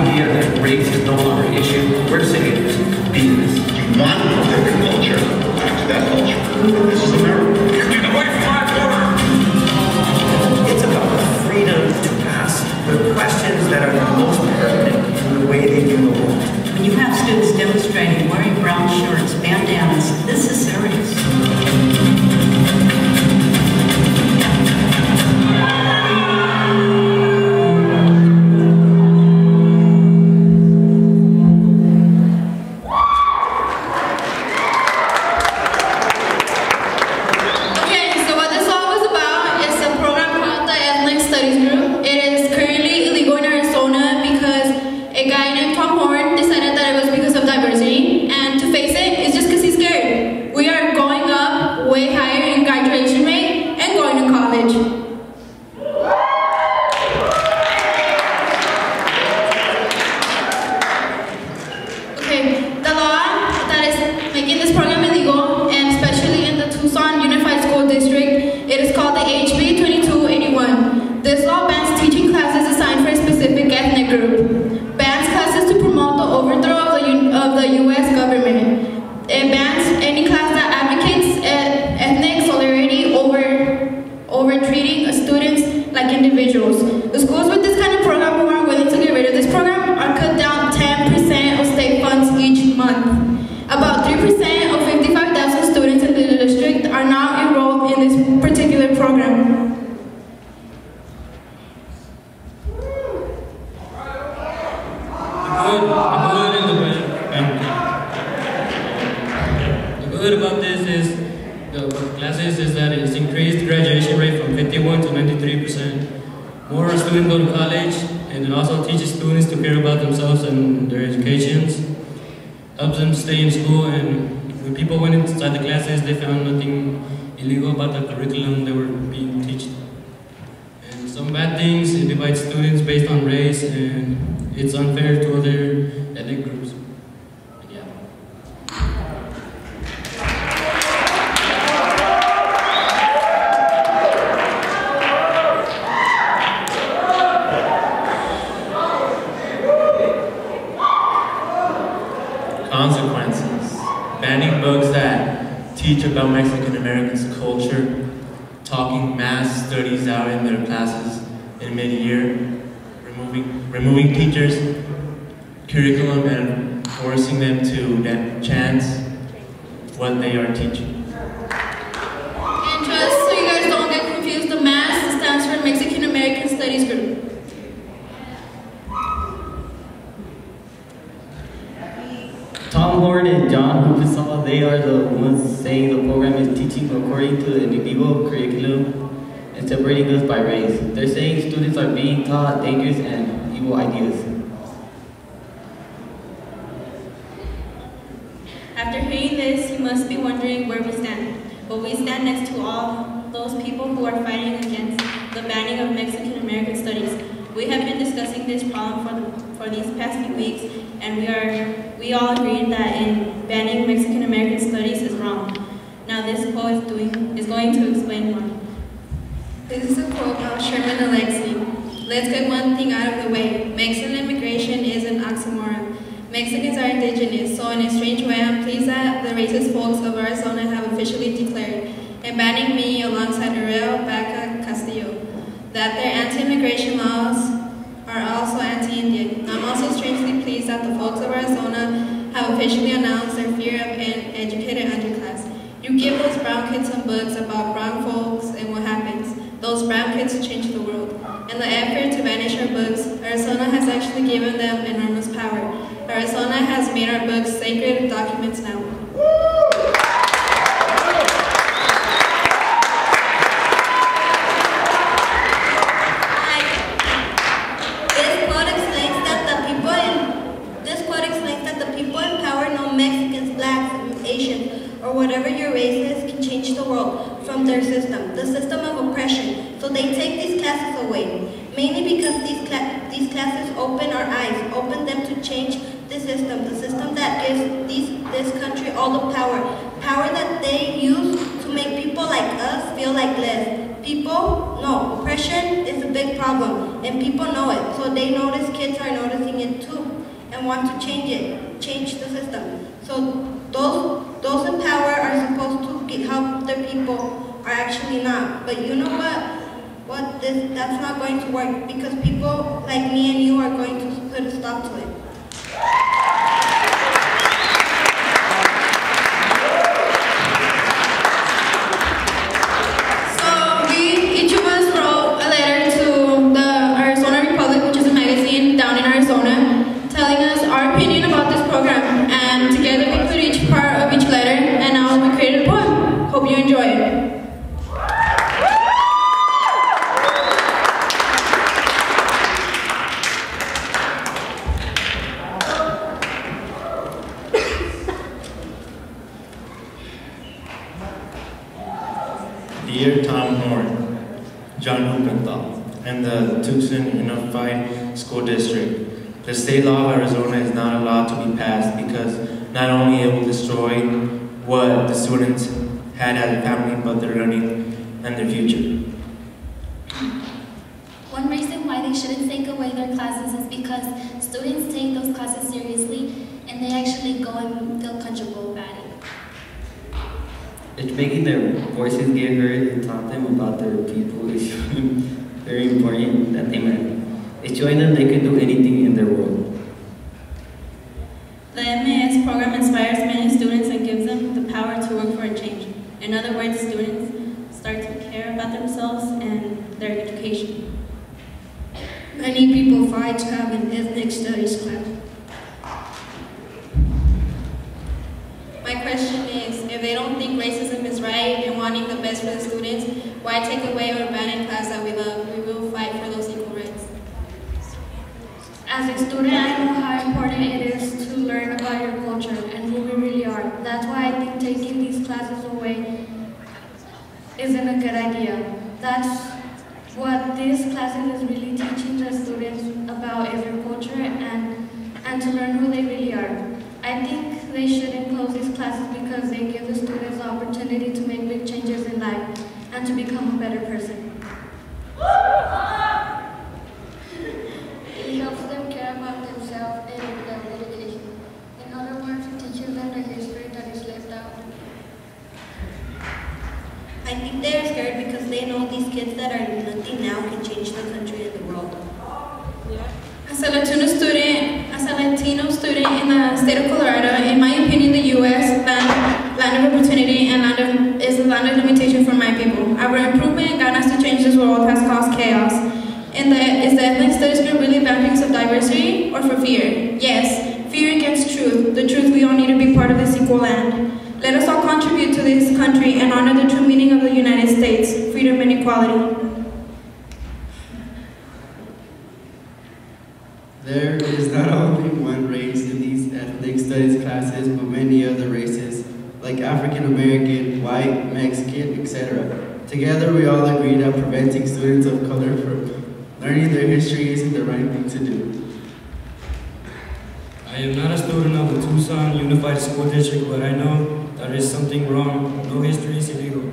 idea that race is no longer an issue. We're saying be this. You want to protect the culture, back to that culture. This is America. Get away from my border! It's about the freedom to ask the questions that are the most pertinent in the way they view the world. When you have students demonstrating wearing brown shirts, bandanas, this is serious. Consequences. Banning books that teach about Mexican Americans' culture, talking mass studies out in their classes in mid-year, removing teachers' curriculum and forcing them to chance what they are teaching. And just so you guys don't get confused, the MAS stands for Mexican American Studies Group. Tom Horn and John Hupesal, they are the ones saying the program is teaching according to the individual curriculum and separating us by race. They're saying students are being taught dangerous and evil ideas. After hearing this, you must be wondering where we stand. But we stand next to all those people who are fighting against the banning of Mexican American studies. We have been discussing this problem for these past few weeks, and we all agree that in banning Mexican American studies is wrong. Now this quote is going to explain why. This is a quote by Sherman Alexie. Let's get one thing out of the way. Mexican immigration is an oxymoron. Mexicans are indigenous, so in a strange way I'm pleased that the racist folks of Arizona have officially declared, and banning me alongside Ariel Baca Castillo, that their anti-immigration laws are also anti-Indian. I'm also strangely pleased that the folks of Arizona have officially announced their fear of an educated underclass. You give those brown kids some books about brown folks and what happens. Those brown kids change the world. In the effort to banish our books, Arizona has actually given them enormous power. Arizona has made our books sacred documents now. This quote explains that the people in power know Mexicans, blacks, Asians, or whatever your race is can change the world from their system, the system of oppression. So they take these classes away, mainly because these classes open our eyes, open them to change the system that gives this country all the power that they use to make people like us feel like less. People know oppression is a big problem, and people know it. So they notice, kids are noticing it too, and want to change it, change the system. So those in power are supposed to help their people, are actually not. But you know what? That's not going to work, because people like me and you are going to put a stop to it. Hope you enjoy it. Dear Tom Horn, John Huppenthal, and the Tucson Unified School District, the state law of Arizona is not allowed to be passed because not only it will destroy what the students had as a family, but their learning and their future. One reason why they shouldn't take away their classes is because students take those classes seriously and they actually go and feel comfortable about it. It's making their voices get heard and taught them about their people is very important that they matter. It's showing them they can do anything in their world. The MAS program inspires many students and gives them the power to work for a change. In other words, students start to care about themselves and their education. Many people fight to have an ethnic studies class. My question is, if they don't think racism is right and wanting the best for the students, why take away or ban a class that we love? We will fight for those equal rights. As a student, I know how important it is to learn about your culture and who we really are. That's why I think taking these classes away isn't a good idea. That's what these classes is really teaching the students about is your culture and to learn who they really are. I think they shouldn't close these classes because they give the students the opportunity to make big changes in life and to become a better person. It helps them care about themselves and their education. In other words, it teaches them the history that is left out. I think they are scared because they know these kids that are nothing now can change the country and the world. As a Latino student in the state of Colorado, in my opinion, the U.S. land of opportunity and is the land of limitation for my people. Our improvement and guidance to change this world has caused chaos. Is the ethnic studies group really bad things of diversity or for fear? Yes, fear against truth, the truth we all need to be part of this equal land. Let us all contribute to this country and honor the true meaning of the United States, freedom and equality. There is not only one race in these ethnic studies classes, but many other races, like African American, white, Mexican, etc. Together we all agree that preventing students of color from learning their history isn't the right thing to do. I am not a student of the Tucson Unified School District, but I know that is something wrong. No history is illegal.